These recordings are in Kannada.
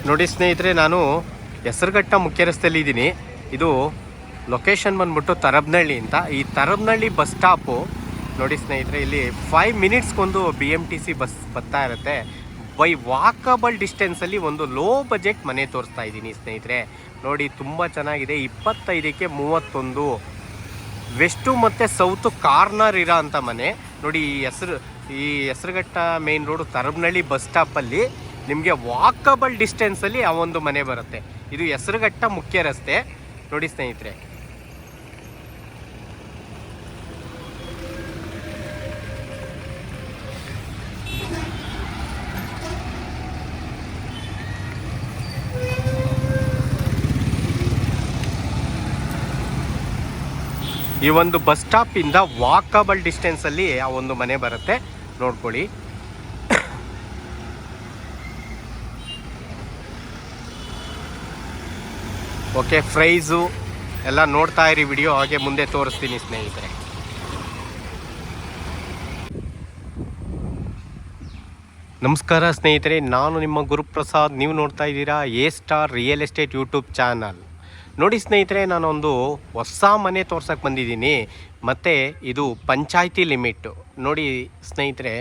ನೋಡಿ ಸ್ನೇಹಿತರೆ, ನಾನು ಹೆಸರುಘಟ್ಟ ಮುಖ್ಯ ರಸ್ತೆಯಲ್ಲಿ ಇದ್ದೀನಿ. ಇದು ಲೊಕೇಶನ್ ಬಂದ್ಬಿಟ್ಟು ತರಬ್ನಹಳ್ಳಿ ಅಂತ. ಈ ತರಬ್ನಹಳ್ಳಿ ಬಸ್ ಸ್ಟಾಪು ನೋಡಿ ಸ್ನೇಹಿತರೆ, ಇಲ್ಲಿ 5 ಮಿನಿಟ್ಸ್ಗೊಂದು BMTC ಬಸ್ ಬರ್ತಾ ಇರುತ್ತೆ. ಬೈ ವಾಕಬಲ್ ಡಿಸ್ಟೆನ್ಸಲ್ಲಿ ಒಂದು ಲೋ ಬಜೆಟ್ ಮನೆ ತೋರಿಸ್ತಾ ಇದ್ದೀನಿ ಸ್ನೇಹಿತರೆ. ನೋಡಿ ತುಂಬ ಚೆನ್ನಾಗಿದೆ. 25ಕ್ಕೆ 31 ವೆಸ್ಟು ಮತ್ತು ಸೌತು ಕಾರ್ನರ್ ಇರೋ ಅಂಥ ಮನೆ. ನೋಡಿ ಈ ಹೆಸರುಘಟ್ಟ ಮೇನ್ ರೋಡು ತರಬ್ನಹಳ್ಳಿ ಬಸ್ ಸ್ಟಾಪಲ್ಲಿ ನಿಮಗೆ ವಾಕಬಲ್ ಡಿಸ್ಟೆನ್ಸಲ್ಲಿ ಆ ಒಂದು ಮನೆ ಬರುತ್ತೆ. ಇದು ಹೆಸರುಘಟ್ಟ ಮುಖ್ಯ ರಸ್ತೆ ನೋಡಿ ಸ್ನೇಹಿತರೆ. ಈ ಒಂದು ಬಸ್ ಸ್ಟಾಪಿಂದ ವಾಕಬಲ್ ಡಿಸ್ಟೆನ್ಸಲ್ಲಿ ಆ ಒಂದು ಮನೆ ಬರುತ್ತೆ, ನೋಡ್ಕೊಳ್ಳಿ. ಓಕೆ, ಪ್ರೈಸು ಎಲ್ಲ ನೋಡ್ತಾ ಇರಿ ವಿಡಿಯೋ, ಹಾಗೆ ಮುಂದೆ ತೋರಿಸ್ತೀನಿ ಸ್ನೇಹಿತರೆ. ನಮಸ್ಕಾರ ಸ್ನೇಹಿತರೆ, ನಾನು ನಿಮ್ಮ ಗುರುಪ್ರಸಾದ್. ನೀವು ನೋಡ್ತಾ ಇದ್ದೀರಾ A-Star real estate YouTube channel. ನೋಡಿ ಸ್ನೇಹಿತರೆ, ನಾನೊಂದು ಹೊಸ ಮನೆ ತೋರ್ಸಕ್ಕೆ ಬಂದಿದ್ದೀನಿ. ಮತ್ತು ಇದು ಪಂಚಾಯಿತಿ ಲಿಮಿಟ್ಟು. ನೋಡಿ ಸ್ನೇಹಿತರೆ,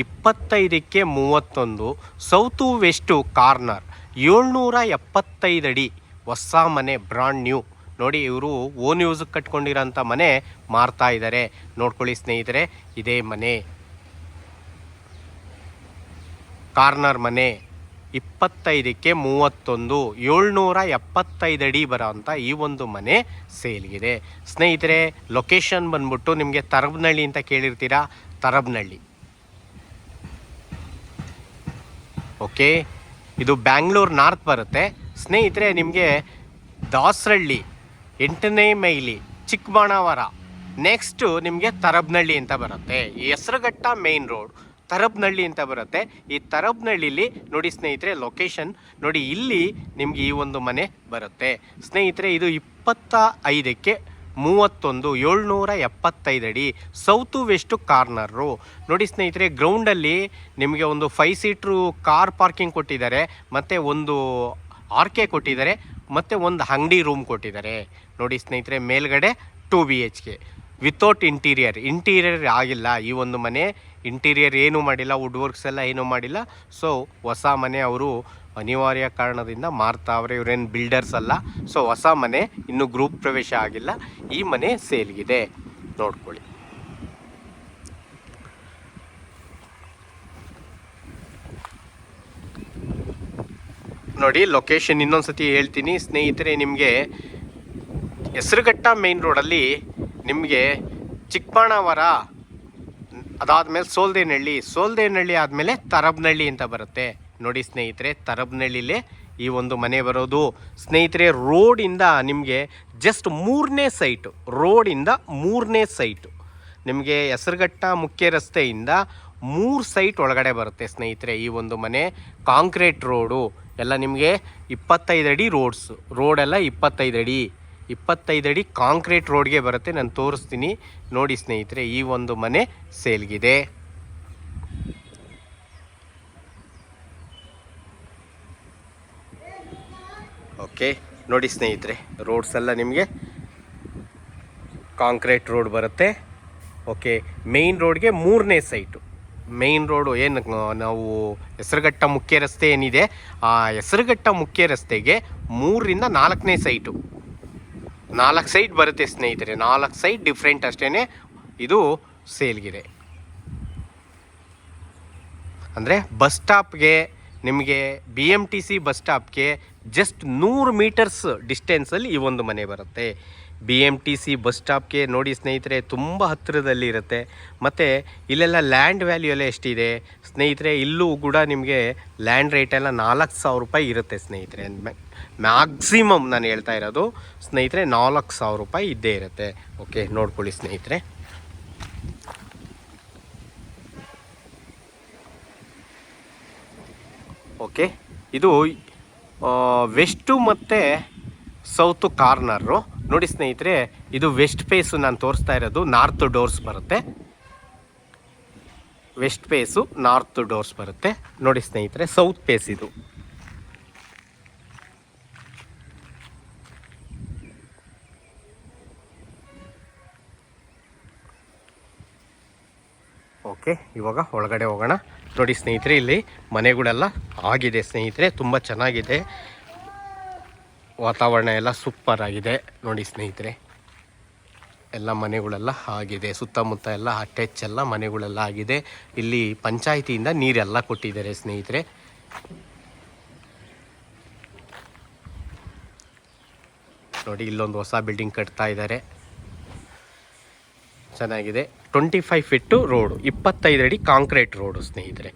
25ಕ್ಕೆ 31 ಸೌತು ವೆಸ್ಟು ಕಾರ್ನರ್, 775 ಅಡಿ ಹೊಸ ಮನೆ, ಬ್ರಾಂಡ್ ನ್ಯೂ. ನೋಡಿ, ಇವರು ಓನ್ ಯೂಸ್ಗೆ ಕಟ್ಕೊಂಡಿರೋಂಥ ಮನೆ ಮಾರ್ತಾ ಇದ್ದಾರೆ. ನೋಡ್ಕೊಳ್ಳಿ ಸ್ನೇಹಿತರೆ, ಇದೇ ಮನೆ, ಕಾರ್ನರ್ ಮನೆ, 25ಕ್ಕೆ 31 775 ಅಡಿ ಬರೋ ಅಂಥ ಈ ಒಂದು ಮನೆ ಸೇಲ್ಗಿದೆ ಸ್ನೇಹಿತರೆ. ಲೊಕೇಶನ್ ಬಂದ್ಬಿಟ್ಟು ನಿಮಗೆ ತರಬ್ನಹಳ್ಳಿ ಅಂತ ಕೇಳಿರ್ತೀರಾ, ತರಬ್ನಹಳ್ಳಿ. ಓಕೆ, ಇದು ಬ್ಯಾಂಗ್ಳೂರ್ ನಾರ್ತ್ ಬರುತ್ತೆ ಸ್ನೇಹಿತರೆ. ನಿಮಗೆ ದಾಸರಳ್ಳಿ, 8ನೇ ಮೈಲಿ, ಚಿಕ್ಕಬಾಣಾವರ, ನೆಕ್ಸ್ಟು ನಿಮಗೆ ತರಬ್ನಹಳ್ಳಿ ಅಂತ ಬರುತ್ತೆ. ಹೆಸರುಘಟ್ಟ ಮೇನ್ ರೋಡ್ ತರಬ್ನಹಳ್ಳಿ ಅಂತ ಬರುತ್ತೆ. ಈ ತರಬ್ನಹಳ್ಳಿಲಿ ನೋಡಿ ಸ್ನೇಹಿತರೆ, ಲೊಕೇಶನ್ ನೋಡಿ, ಇಲ್ಲಿ ನಿಮಗೆ ಈ ಒಂದು ಮನೆ ಬರುತ್ತೆ ಸ್ನೇಹಿತರೆ. ಇದು 25ಕ್ಕೆ 31 775 ಅಡಿ ಸೌತು ವೆಸ್ಟು ಕಾರ್ನರು. ನೋಡಿ ಸ್ನೇಹಿತರೆ, ಗ್ರೌಂಡಲ್ಲಿ ನಿಮಗೆ ಒಂದು 5 ಸೀಟ್ರು ಕಾರ್ ಪಾರ್ಕಿಂಗ್ ಕೊಟ್ಟಿದ್ದಾರೆ, ಮತ್ತು ಒಂದು ಆರ್ಕೆ ಕೊಟ್ಟಿದ್ದಾರೆ, ಮತ್ತು ಒಂದು ಅಂಗಡಿ ರೂಮ್ ಕೊಟ್ಟಿದ್ದಾರೆ. ನೋಡಿ ಸ್ನೇಹಿತರೆ, ಮೇಲ್ಗಡೆ 2 BHK ವಿತೌಟ್ ಇಂಟೀರಿಯರ್ ಆಗಿಲ್ಲ ಈ ಒಂದು ಮನೆ. ಇಂಟೀರಿಯರ್ ಏನೂ ಮಾಡಿಲ್ಲ, ವುಡ್ ವರ್ಕ್ಸ್ ಎಲ್ಲ ಏನೂ ಮಾಡಿಲ್ಲ. ಸೊ ಹೊಸ ಮನೆ ಅವರು ಅನಿವಾರ್ಯ ಕಾರಣದಿಂದ ಮಾರ್ತಾವ್ರೆ. ಇವರೇನು ಬಿಲ್ಡರ್ಸ್ ಅಲ್ಲ. ಸೊ ಹೊಸ ಮನೆ, ಇನ್ನೂ ಗ್ರೂಪ್ ಪ್ರವೇಶ ಆಗಿಲ್ಲ. ಈ ಮನೆ ಸೇಲ್ಗಿದೆ, ನೋಡ್ಕೊಳ್ಳಿ. ನೋಡಿ ಲೊಕೇಶನ್ ಇನ್ನೊಂದು ಸತಿ ಹೇಳ್ತೀನಿ ಸ್ನೇಹಿತರೆ. ನಿಮಗೆ ಹೆಸರುಘಟ್ಟ ಮೇನ್ ರೋಡಲ್ಲಿ ನಿಮಗೆ ಚಿಕ್ಕಬಾಣಾವರ, ಅದಾದಮೇಲೆ ಸೋಲ್ದೇನಹಳ್ಳಿ ಆದಮೇಲೆ ತರಬ್ನಹಳ್ಳಿ ಅಂತ ಬರುತ್ತೆ. ನೋಡಿ ಸ್ನೇಹಿತರೆ, ತರಬ್ನಹಳ್ಳಿಲೇ ಈ ಒಂದು ಮನೆ ಬರೋದು ಸ್ನೇಹಿತರೆ. ರೋಡಿಂದ ನಿಮಗೆ ಜಸ್ಟ್ 3ನೇ ಸೈಟು, ರೋಡಿಂದ 3ನೇ ಸೈಟು. ನಿಮಗೆ ಹೆಸರುಘಟ್ಟ ಮುಖ್ಯ ರಸ್ತೆಯಿಂದ 3 ಸೈಟ್ ಒಳಗಡೆ ಬರುತ್ತೆ ಸ್ನೇಹಿತರೆ ಈ ಒಂದು ಮನೆ. ಕಾಂಕ್ರೀಟ್ ರೋಡು ಎಲ್ಲ ನಿಮಗೆ 25 ಅಡಿ ರೋಡೆಲ್ಲ 25 ಅಡಿ ಕಾಂಕ್ರೀಟ್ ರೋಡ್ಗೆ ಬರುತ್ತೆ. ನಾನು ತೋರಿಸ್ತೀನಿ ನೋಡಿ ಸ್ನೇಹಿತರೆ. ಈ ಒಂದು ಮನೆ ಸೇಲ್ಗಿದೆ. ಓಕೆ, ನೋಡಿ ಸ್ನೇಹಿತರೆ, ರೋಡ್ಸ್ ಎಲ್ಲ ನಿಮಗೆ ಕಾಂಕ್ರೀಟ್ ರೋಡ್ ಬರುತ್ತೆ. ಓಕೆ, ಮೇಯ್ನ್ ರೋಡ್ಗೆ 3ನೇ ಸೈಟು. ಮೇಯ್ನ್ ರೋಡು ಏನು ನಾವು ಹೆಸರುಘಟ್ಟ ಮುಖ್ಯ ರಸ್ತೆ ಏನಿದೆ, ಆ ಹೆಸರುಘಟ್ಟ ಮುಖ್ಯ ರಸ್ತೆಗೆ 3ರಿಂದ 4ನೇ ಸೈಟು. 4 ಸೈಟ್ ಬರುತ್ತೆ ಸ್ನೇಹಿತರೆ. 4 ಸೈಟ್ ಡಿಫ್ರೆಂಟ್ ಅಷ್ಟೇ ಇದು ಸೇಲ್ಗಿದೆ. ಅಂದರೆ ಬಸ್ ಸ್ಟಾಪ್ಗೆ ನಿಮಗೆ BMTC ಬಸ್ ಸ್ಟಾಪ್ಗೆ ಜಸ್ಟ್ 100 ಮೀಟರ್ಸ್ ಡಿಸ್ಟೆನ್ಸಲ್ಲಿ ಈ ಒಂದು ಮನೆ ಬರುತ್ತೆ. BMTC ಬಸ್ ಸ್ಟಾಪ್ಗೆ ನೋಡಿ ಸ್ನೇಹಿತರೆ, ತುಂಬ ಹತ್ತಿರದಲ್ಲಿ ಇರುತ್ತೆ. ಮತ್ತು ಇಲ್ಲೆಲ್ಲ ಲ್ಯಾಂಡ್ ವ್ಯಾಲ್ಯೂ ಎಲ್ಲ ಎಷ್ಟಿದೆ ಸ್ನೇಹಿತರೆ, ಇಲ್ಲೂ ಕೂಡ ನಿಮಗೆ ಲ್ಯಾಂಡ್ ರೇಟೆಲ್ಲ 4,000 ರೂಪಾಯಿ ಇರುತ್ತೆ ಸ್ನೇಹಿತರೆ. ಮ್ಯಾಕ್ಸಿಮಮ್ ನಾನು ಹೇಳ್ತಾ ಇರೋದು ಸ್ನೇಹಿತರೆ, 4,000 ರೂಪಾಯಿ ಇದ್ದೇ ಇರುತ್ತೆ. ಓಕೆ, ನೋಡ್ಕೊಳ್ಳಿ ಸ್ನೇಹಿತರೆ. ಓಕೆ, ಇದು ವೆಸ್ಟು ಮತ್ತು ಸೌತು ಕಾರ್ನರು. ನೋಡಿ ಸ್ನೇಹಿತರೆ, ಇದು ವೆಸ್ಟ್ ಫೇಸು ನಾನು ತೋರಿಸ್ತಾ ಇರೋದು. ನಾರ್ತ್ ಡೋರ್ಸ್ ಬರುತ್ತೆ, ವೆಸ್ಟ್ ಫೇಸು ನಾರ್ತ್ ಡೋರ್ಸ್ ಬರುತ್ತೆ. ನೋಡಿ ಸ್ನೇಹಿತರೆ, ಸೌತ್ ಫೇಸ್ ಇದು. ಓಕೆ, ಇವಾಗ ಒಳಗಡೆ ಹೋಗೋಣ. ನೋಡಿ ಸ್ನೇಹಿತರೆ, ಇಲ್ಲಿ ಮನೆಗಳೆಲ್ಲ ಆಗಿದೆ ಸ್ನೇಹಿತರೆ, ತುಂಬ ಚೆನ್ನಾಗಿದೆ. ವಾತಾವರಣ ಎಲ್ಲ ಸೂಪರ್ ಆಗಿದೆ. ನೋಡಿ ಸ್ನೇಹಿತರೆ, ಎಲ್ಲ ಮನೆಗಳೆಲ್ಲ ಆಗಿದೆ. ಸುತ್ತಮುತ್ತ ಎಲ್ಲ ಅಟ್ಯಾಚ್ ಎಲ್ಲ ಮನೆಗಳೆಲ್ಲ ಆಗಿದೆ. ಇಲ್ಲಿ ಪಂಚಾಯಿತಿಯಿಂದ ನೀರೆಲ್ಲ ಕೊಟ್ಟಿದ್ದಾರೆ ಸ್ನೇಹಿತರೆ. ನೋಡಿ, ಇಲ್ಲೊಂದು ಹೊಸ ಬಿಲ್ಡಿಂಗ್ ಕಟ್ತಾ ಇದ್ದಾರೆ, ಚೆನ್ನಾಗಿದೆ. 25 ಫೀಟು ರೋಡು, 25 ಅಡಿ ಕಾಂಕ್ರೀಟ್ ರೋಡು ಸ್ನೇಹಿತರೆ.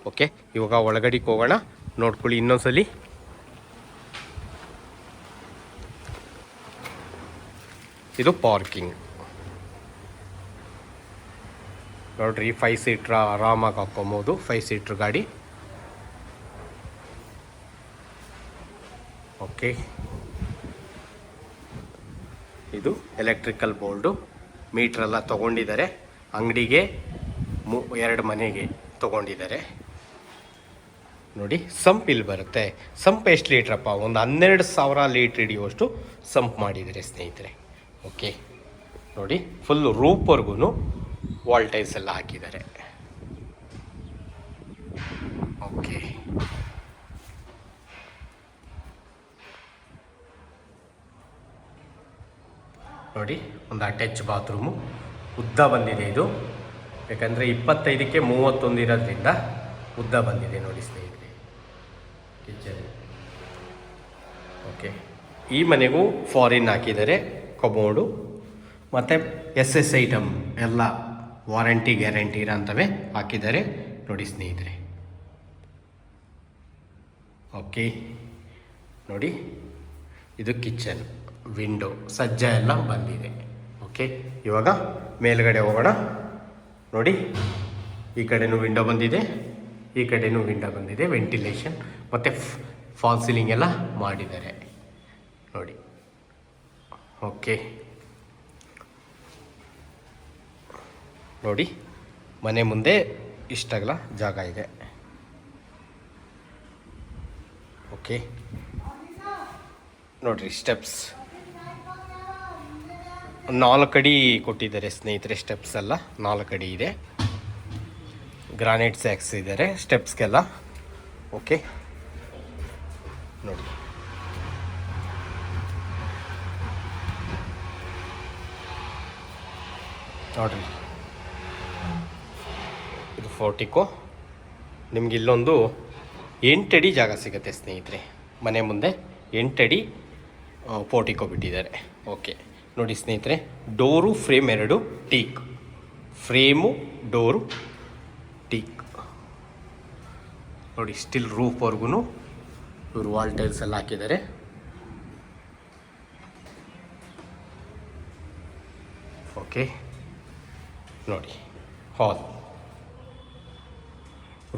ಓಕೆ, ಇವಾಗ ಒಳಗಡೆಗೆ ಹೋಗೋಣ, ನೋಡ್ಕೊಳ್ಳಿ ಇನ್ನೊಂದ್ಸಲಿ. ಇದು ಪಾರ್ಕಿಂಗ್ ನೋಡ್ರಿ, 5 ಸೀಟ್ರ್ ಆರಾಮಾಗಿ ಹಾಕ್ಕೊಬೋದು, 5 ಸೀಟ್ರ್ ಗಾಡಿ. ಓಕೆ, ಇದು ಎಲೆಕ್ಟ್ರಿಕಲ್ ಬೋರ್ಡು, ಮೀಟ್ರೆಲ್ಲ ತೊಗೊಂಡಿದ್ದಾರೆ. ಅಂಗಡಿಗೆ 2 ಮನೆಗೆ ತೊಗೊಂಡಿದ್ದಾರೆ. ನೋಡಿ, ಸಂಪ್ ಇಲ್ಲಿ ಬರುತ್ತೆ. ಸಂಪ್ ಎಷ್ಟು ಲೀಟ್ರಪ್ಪ? ಒಂದು 12,000 ಲೀಟ್ರ್ ಹಿಡಿಯುವಷ್ಟು ಸಂಪ್ ಮಾಡಿದ್ದಾರೆ ಸ್ನೇಹಿತರೆ. ಓಕೆ, ನೋಡಿ, ಫುಲ್ ರೂಪ್ವರೆಗೂ ವಾಲ್ ಟೈಲ್ಸ್ ಎಲ್ಲ ಹಾಕಿದ್ದಾರೆ. ಓಕೆ, ನೋಡಿ, ಒಂದು ಅಟ್ಯಾಚ್ ಬಾತ್ರೂಮು, ಉದ್ದ ಬಂದಿದೆ ಇದು. ಯಾಕಂದರೆ 25ಕ್ಕೆ 31 ಇರೋದ್ರಿಂದ ಉದ್ದ ಬಂದಿದೆ ನೋಡಿ ಸ್ನೇಹಿತರೆ. ಕಿಚನ್. ಓಕೆ, ಈ ಮನೆಗೂ ಫಾರಿನ್ ಹಾಕಿದ್ದಾರೆ, ಕಬೋರ್ಡು ಮತ್ತು SS ಐಟಮ್ ಎಲ್ಲ ವಾರಂಟಿ ಗ್ಯಾರಂಟಿ ಇರೋಂಥವೇ ಹಾಕಿದ್ದಾರೆ ನೋಡಿ ಸ್ನೇಹಿತರೆ. ಓಕೆ, ನೋಡಿ, ಇದು ಕಿಚನ್, ವಿಂಡೋ ಸಜ್ಜ ಎಲ್ಲ ಬಂದಿದೆ. ಓಕೆ, ಇವಾಗ ಮೇಲ್ಗಡೆ ಹೋಗೋಣ. ನೋಡಿ, ಈ ಕಡೆನೂ ವಿಂಡೋ ಬಂದಿದೆ, ಈ ಕಡೆನೂ ವಿಂಡೋ ಬಂದಿದೆ, ವೆಂಟಿಲೇಷನ್ ಮತ್ತು ಫಾಲ್ ಸೀಲಿಂಗ್ ಎಲ್ಲ ಮಾಡಿದ್ದಾರೆ ನೋಡಿ. ಓಕೆ, ನೋಡಿ, ಮನೆ ಮುಂದೆ ಇಷ್ಟಾಗಲ ಜಾಗ ಇದೆ. ಓಕೆ, ನೋಡಿರಿ, ಸ್ಟೆಪ್ಸ್ 4 ಅಡಿ ಕೊಟ್ಟಿದ್ದಾರೆ ಸ್ನೇಹಿತರೆ. ಸ್ಟೆಪ್ಸ್ ಎಲ್ಲ 4 ಅಡಿ ಇದೆ. ಗ್ರಾನೈಟ್ ಸ್ಯಾಕ್ಸ್ ಇದ್ದಾರೆ ಸ್ಟೆಪ್ಸ್ಗೆಲ್ಲ. ಓಕೆ, ನೋಡಿ, ನೋಡ್ರಿ, ಇದು ಫೋರ್ಟಿಕೋ. ನಿಮ್ಗೆ ಇಲ್ಲೊಂದು 8 ಅಡಿ ಜಾಗ ಸಿಗುತ್ತೆ ಸ್ನೇಹಿತರೆ. ಮನೆ ಮುಂದೆ 8 ಅಡಿ ಪೋರ್ಟಿಕೋ ಬಿಟ್ಟಿದ್ದಾರೆ. ಓಕೆ, ನೋಡಿ ಸ್ನೇಹಿತರೆ, door frame 2 teak, frame door teak. ನೋಡಿ, ಸ್ಟಿಲ್ ರೂಫ್ವರೆಗೂ ಇವರು ವಾಲ್ ಟೈಲ್ಸ್ ಎಲ್ಲ ಹಾಕಿದ್ದಾರೆ. ಓಕೆ, ನೋಡಿ, ಹಾಲ್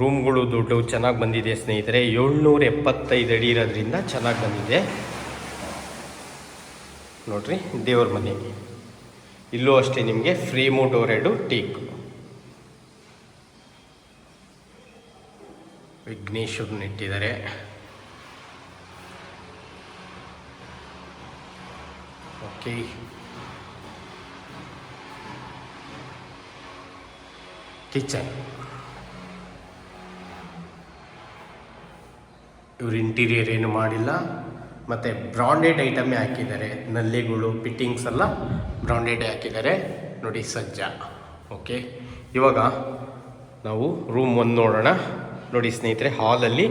ರೂಮ್ಗಳು ದೊಡ್ಡ ಚೆನ್ನಾಗಿ ಬಂದಿದೆ ಸ್ನೇಹಿತರೆ. 775 ಅಡಿ ಇರೋದ್ರಿಂದ ಚೆನ್ನಾಗಿ ಬಂದಿದೆ. ನೋಡ್ರಿ, ದೇವ್ರ ಮನೆ. ಇಲ್ಲೂ ಅಷ್ಟೇ ನಿಮಗೆ ಫ್ರೇಮು ಡೋರ್ 2 ಟೀಕ್. ವಿಘ್ನೇಶ್ವರನ್ನ ಇಟ್ಟಿದ್ದಾರೆ. Okay, kitchen. ಇವರು ಇಂಟೀರಿಯರ್ ಏನು ಮಾಡಿಲ್ಲ, ಮತ್ತು ಬ್ರಾಂಡೆಡ್ ಐಟಮೇ ಹಾಕಿದ್ದಾರೆ. ನಲ್ಲಿಗಳು, ಫಿಟ್ಟಿಂಗ್ಸ್ ಎಲ್ಲ ಬ್ರಾಂಡೆಡೇ ಹಾಕಿದ್ದಾರೆ ನೋಡಿ, ಸಜ್ಜ. ಓಕೆ, ಇವಾಗ ನಾವು ರೂಮ್ 1 ನೋಡೋಣ. ನೋಡಿ ಸ್ನೇಹಿತರೆ, ಹಾಲಲ್ಲಿ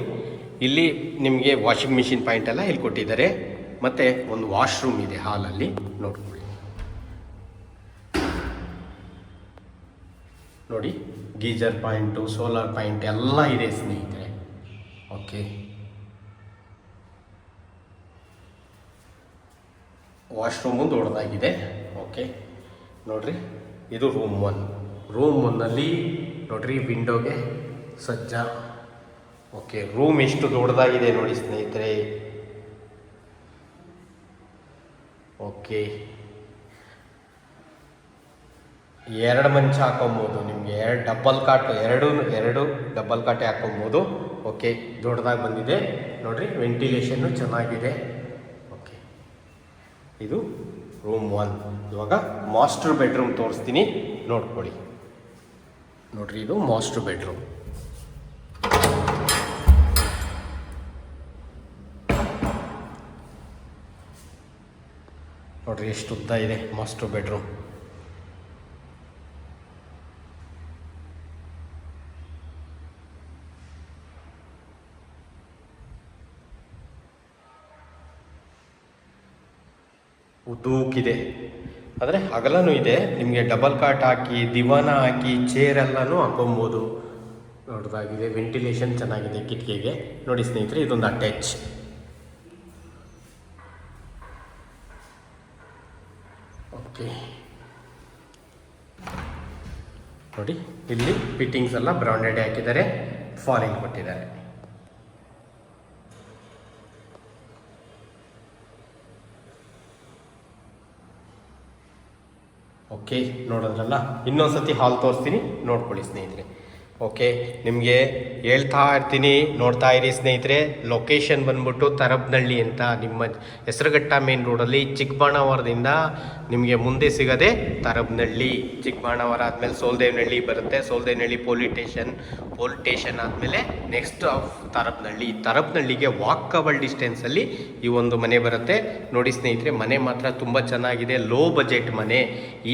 ಇಲ್ಲಿ ನಿಮಗೆ ವಾಷಿಂಗ್ ಮಿಷಿನ್ ಪಾಯಿಂಟ್ ಎಲ್ಲ ಇಲ್ಲಿ ಕೊಟ್ಟಿದ್ದಾರೆ, ಮತ್ತು ಒಂದು ವಾಶ್ರೂಮ್ ಇದೆ ಹಾಲಲ್ಲಿ, ನೋಡ್ಕೊಳ್ಳಿ. ನೋಡಿ, ಗೀಜರ್ ಪಾಯಿಂಟು, ಸೋಲಾರ್ ಪಾಯಿಂಟ್ ಎಲ್ಲ ಇದೆ ಸ್ನೇಹಿತರೆ. ಓಕೆ, ವಾಶ್ರೂಮು ದೊಡ್ಡದಾಗಿದೆ. ಓಕೆ, ನೋಡಿರಿ, ಇದು ರೂಮ್ 1. ರೂಮ್ 1ನಲ್ಲಿ ನೋಡಿರಿ, ವಿಂಡೋಗೆ ಸಜ್ಜ. ಓಕೆ, ರೂಮ್ ಎಷ್ಟು ದೊಡ್ಡದಾಗಿದೆ ನೋಡಿ ಸ್ನೇಹಿತರೆ. ಓಕೆ, 2 ಮಂಚ ಹಾಕೊಬೋದು ನಿಮಗೆ. 2 ಡಬಲ್ ಕಾಟು, ಎರಡು ಡಬಲ್ ಕಾಟೆ ಹಾಕೊಬೋದು. ಓಕೆ, ದೊಡ್ಡದಾಗಿ ಬಂದಿದೆ ನೋಡಿರಿ. ವೆಂಟಿಲೇಷನ್ನು ಚೆನ್ನಾಗಿದೆ. ಓಕೆ, ಇದು ರೂಮ್ 1. ಇವಾಗ ಮಾಸ್ಟರ್ ಬೆಡ್ರೂಮ್ ತೋರಿಸ್ತೀನಿ, ನೋಡ್ಕೊಳ್ಳಿ. ನೋಡ್ರಿ, ಇದು ಮಾಸ್ಟರ್ ಬೆಡ್ರೂಮ್. ನೋಡ್ರಿ ಎಷ್ಟು ಉದ್ದ ಇದೆ ಮಾಸ್ಟರ್ ಬೆಡ್ರೂಮ್. ಉದ್ದೂಕಿದೆ, ಆದರೆ ಅಗಲನೂ ಇದೆ. ನಿಮಗೆ ಡಬಲ್ ಕಾಟ್ ಹಾಕಿ ದಿವಾನ ಹಾಕಿ ಚೇರ್ ಎಲ್ಲನೂ ಹಾಕೊಬೋದು. ದೊಡ್ಡದಾಗಿದೆ, ವೆಂಟಿಲೇಷನ್ ಚೆನ್ನಾಗಿದೆ ಕಿಟಕಿಗೆ. ನೋಡಿ ಸ್ನೇಹಿತರೆ, ಇದೊಂದು ಅಟ್ಯಾಚ್. ಓಕೆ, ನೋಡಿ ಇಲ್ಲಿ ಫಿಟ್ಟಿಂಗ್ಸ್ ಎಲ್ಲ ಬ್ರಾಂಡೆಡ್ ಹಾಕಿದ್ದಾರೆ, ಫಾಲಿಂಗ್ ಕೊಟ್ಟಿದ್ದಾರೆ. ಓಕೆ, ನೋಡೋದ್ರಲ್ಲ. ಇನ್ನೊಂದ್ಸತಿ ಹಾಲ್ ತೋರಿಸ್ತೀನಿ, ನೋಡ್ಕೊಳ್ಳಿ ಸ್ನೇಹಿತರೆ. ಓಕೆ, ನಿಮಗೆ ಹೇಳ್ತಾ ಇರ್ತೀನಿ, ನೋಡ್ತಾ ಇರಿ ಸ್ನೇಹಿತರೆ. ಲೊಕೇಶನ್ ಬಂದ್ಬಿಟ್ಟು ತರಬ್ನಹಳ್ಳಿ ಅಂತ, ನಿಮ್ಮ ಹೆಸರುಘಟ್ಟ ಮೇನ್ ರೋಡಲ್ಲಿ ಚಿಕ್ಕಬಾಣಾವರದಿಂದ ನಿಮಗೆ ಮುಂದೆ ಸಿಗದೆ ತರಬ್ನಹಳ್ಳಿ. ಚಿಕ್ಕಬಾಣಾವರ ಆದಮೇಲೆ ಸೋಲ್ದೇವನಹಳ್ಳಿ ಬರುತ್ತೆ. ಸೋಲ್ದೇವನಹಳ್ಳಿ ಪೊಲೀಸ್ ಸ್ಟೇಷನ್ ಆದಮೇಲೆ ನೆಕ್ಸ್ಟ್ ತರಬ್ನಹಳ್ಳಿಗೆ ವಾಕಬಲ್ ಡಿಸ್ಟೆನ್ಸಲ್ಲಿ ಈ ಒಂದು ಮನೆ ಬರುತ್ತೆ. ನೋಡಿ ಸ್ನೇಹಿತರೆ, ಮನೆ ಮಾತ್ರ ತುಂಬ ಚೆನ್ನಾಗಿದೆ, ಲೋ ಬಜೆಟ್ ಮನೆ.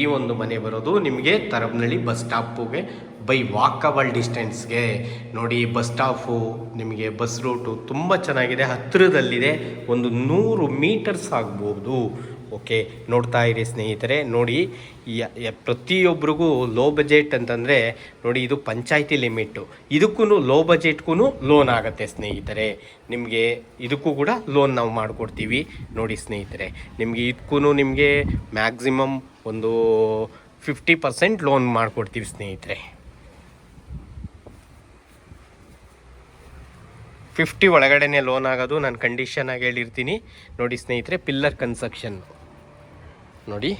ಈ ಒಂದು ಮನೆ ಬರೋದು ನಿಮಗೆ ತರಬ್ನಹಳ್ಳಿ ಬಸ್ ಸ್ಟಾಪ್ಗೆ ಬೈ ವಾಕಬಲ್ ಡಿಸ್ಟೆನ್ಸ್ಗೆ. ನೋಡಿ, ಬಸ್ ಸ್ಟಾಪು ನಿಮಗೆ ಬಸ್ ರೂಟು ತುಂಬ ಚೆನ್ನಾಗಿದೆ, ಹತ್ತಿರದಲ್ಲಿದೆ, ಒಂದು 100 ಮೀಟರ್ಸ್ ಆಗ್ಬೋದು. ಓಕೆ, ನೋಡ್ತಾ ಇರಿ ಸ್ನೇಹಿತರೆ. ನೋಡಿ, ಪ್ರತಿಯೊಬ್ಬರಿಗೂ ಲೋ ಬಜೆಟ್ ಅಂತಂದರೆ ನೋಡಿ, ಇದು ಪಂಚಾಯಿತಿ ಲಿಮಿಟು. ಇದಕ್ಕೂ ಲೋ ಬಜೆಟ್ಗೂ ಲೋನ್ ಆಗುತ್ತೆ ಸ್ನೇಹಿತರೆ. ನಿಮಗೆ ಇದಕ್ಕೂ ಕೂಡ ಲೋನ್ ನಾವು ಮಾಡಿಕೊಡ್ತೀವಿ. ನೋಡಿ ಸ್ನೇಹಿತರೆ, ನಿಮಗೆ ಇದಕ್ಕೂ ನಿಮಗೆ ಮ್ಯಾಕ್ಸಿಮಮ್ ಒಂದು 50% ಲೋನ್ ಮಾಡಿಕೊಡ್ತೀವಿ ಸ್ನೇಹಿತರೆ. 50 ಒಳಗಡೆನೇ ಲೋನ್ ಆಗೋದು, ನಾನು ಕಂಡೀಷನ್ ಆಗಿ ಹೇಳಿರ್ತೀನಿ. ನೋಡಿ ಸ್ನೇಹಿತರೆ, ಪಿಲ್ಲರ್ ಕನ್ಸ್ಟ್ರಕ್ಷನ್ ನೋಡಿ,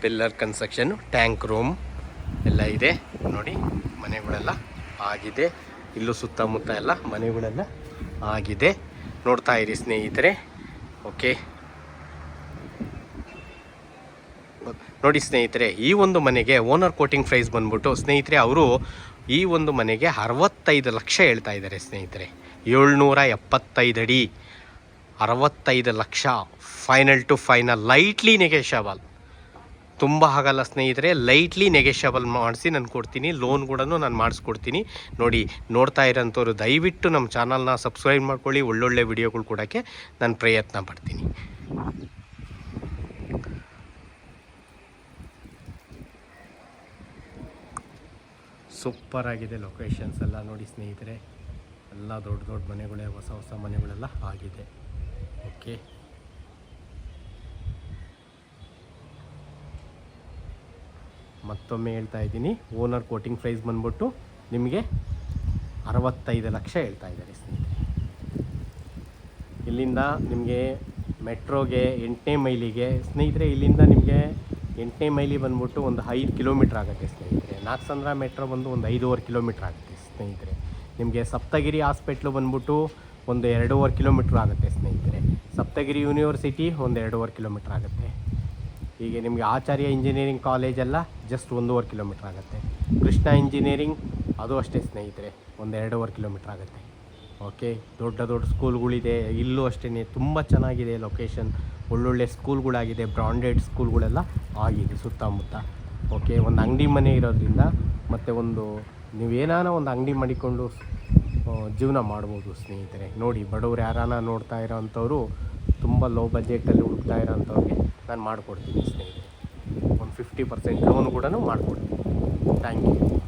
ಪಿಲ್ಲರ್ ಕನ್ಸ್ಟ್ರಕ್ಷನ್ನು, ಟ್ಯಾಂಕ್ ರೂಮ್ ಎಲ್ಲ ಇದೆ. ನೋಡಿ, ಮನೆಗಳೆಲ್ಲ ಆಗಿದೆ. ಇಲ್ಲೂ ಸುತ್ತಮುತ್ತ ಎಲ್ಲ ಮನೆಗಳೆಲ್ಲ ಆಗಿದೆ. ನೋಡ್ತಾ ಇರಿ ಸ್ನೇಹಿತರೆ. ಓಕೆ, ನೋಡಿ ಸ್ನೇಹಿತರೆ, ಈ ಒಂದು ಮನೆಗೆ ಓನರ್ ಕೋಟಿಂಗ್ ಪ್ರೈಸ್ ಬಂದ್ಬಿಟ್ಟು ಸ್ನೇಹಿತರೆ, ಅವರು ಈ ಒಂದು ಮನೆಗೆ 65 ಲಕ್ಷ ಹೇಳ್ತಾ ಇದ್ದಾರೆ ಸ್ನೇಹಿತರೆ. 775 ಅಡಿ, 65 lakh, final to final, lightly negotiable. ತುಂಬ ಆಗಲ್ಲ ಸ್ನೇಹಿತರೆ, ಲೈಟ್ಲಿ ನೆಗೆಷಬಲ್ ಮಾಡಿಸಿ ನಾನು ಕೊಡ್ತೀನಿ. ಲೋನ್ ಕೂಡ ನಾನು ಮಾಡಿಸ್ಕೊಡ್ತೀನಿ. ನೋಡಿ, ನೋಡ್ತಾ ಇರೋಂಥವ್ರು ದಯವಿಟ್ಟು ನಮ್ಮ ಚಾನಲ್ನ ಸಬ್ಸ್ಕ್ರೈಬ್ ಮಾಡ್ಕೊಳ್ಳಿ. ಒಳ್ಳೊಳ್ಳೆ ವಿಡಿಯೋಗಳು ಕೊಡೋಕ್ಕೆ ನಾನು ಪ್ರಯತ್ನ ಪಡ್ತೀನಿ. ಸೂಪರ್ ಆಗಿದೆ ಲೊಕೇಶನ್ಸ್ ಎಲ್ಲ. ನೋಡಿ ಸ್ನೇಹಿತರೆ, ಎಲ್ಲ ದೊಡ್ಡ ದೊಡ್ಡ ಮನೆಗಳೇ, ಹೊಸ ಹೊಸ ಮನೆಗಳೆಲ್ಲ ಆಗಿದೆ. ಓಕೆ, ಮತ್ತೊಮ್ಮೆ ಹೇಳ್ತಾ ಇದ್ದೀನಿ, ಓನರ್ ಕೋಟಿಂಗ್ ಪ್ರೈಸ್ ಬಂದ್ಬಿಟ್ಟು ನಿಮಗೆ 65 ಲಕ್ಷ ಹೇಳ್ತಾ ಇದ್ದಾರೆ ಸ್ನೇಹಿತರೆ. ಇಲ್ಲಿಂದ ನಿಮಗೆ ಮೆಟ್ರೋಗೆ 8ನೇ ಮೈಲಿಗೆ ಸ್ನೇಹಿತರೆ, ಇಲ್ಲಿಂದ ನಿಮಗೆ 8ನೇ ಮೈಲಿ ಬಂದ್ಬಿಟ್ಟು ಒಂದು 5 ಕಿಲೋಮೀಟ್ರ್ ಆಗುತ್ತೆ ಸ್ನೇಹಿತರೆ. ನಾಗಸಂದ್ರ ಮೆಟ್ರೋ ಬಂದು ಒಂದು 5.5 ಕಿಲೋಮೀಟ್ರ್ ಆಗುತ್ತೆ ಸ್ನೇಹಿತರೆ. ನಿಮಗೆ ಸಪ್ತಗಿರಿ ಹಾಸ್ಪಿಟ್ಲು ಬಂದ್ಬಿಟ್ಟು ಒಂದು 2.5 ಕಿಲೋಮೀಟ್ರ್ ಆಗುತ್ತೆ ಸ್ನೇಹಿತರೆ. ಸಪ್ತಗಿರಿ ಯೂನಿವರ್ಸಿಟಿ ಒಂದು 2.5 ಕಿಲೋಮೀಟ್ರ್ ಆಗುತ್ತೆ. ಹೀಗೆ ನಿಮಗೆ ಆಚಾರ್ಯ ಇಂಜಿನಿಯರಿಂಗ್ ಕಾಲೇಜೆಲ್ಲ ಜಸ್ಟ್ 1.5 ಕಿಲೋಮೀಟ್ರ್ ಆಗುತ್ತೆ. ಕೃಷ್ಣ ಇಂಜಿನಿಯರಿಂಗ್ ಅದು ಅಷ್ಟೇ ಸ್ನೇಹಿತರೆ, ಒಂದು 2.5 ಕಿಲೋಮೀಟ್ರ್ ಆಗುತ್ತೆ. ಓಕೆ, ದೊಡ್ಡ ದೊಡ್ಡ ಸ್ಕೂಲ್ಗಳಿದೆ. ಇಲ್ಲೂ ಅಷ್ಟೇ ತುಂಬ ಚೆನ್ನಾಗಿದೆ ಲೊಕೇಶನ್. ಒಳ್ಳೊಳ್ಳೆ ಸ್ಕೂಲ್ಗಳಾಗಿದೆ, ಬ್ರಾಂಡೆಡ್ ಸ್ಕೂಲ್ಗಳೆಲ್ಲ ಆಗಿದೆ ಸುತ್ತಮುತ್ತ. ಓಕೆ, ಒಂದು ಅಂಗಡಿ ಮನೆ ಇರೋದ್ರಿಂದ ಮತ್ತು ಒಂದು ನೀವೇನಾನ ಒಂದು ಅಂಗಡಿ ಮಾಡಿಕೊಂಡು ಜೀವನ ಮಾಡ್ಬೋದು ಸ್ನೇಹಿತರೆ. ನೋಡಿ, ಬಡವ್ರು ಯಾರಾನ ನೋಡ್ತಾ ಇರೋವಂಥವ್ರು, ತುಂಬ ಲೋ ಬಜೆಟಲ್ಲಿ ಹುಡುಕ್ತಾ ಇರೋವಂಥವ್ರಿಗೆ ನಾನು ಮಾಡಿಕೊಡ್ತೀನಿ ಸ್ನೇಹಿತರೆ. ಒಂದು 50% ಲೋನ್ ಕೂಡ ಮಾಡಿಕೊಡ್ತೀನಿ. Thank you.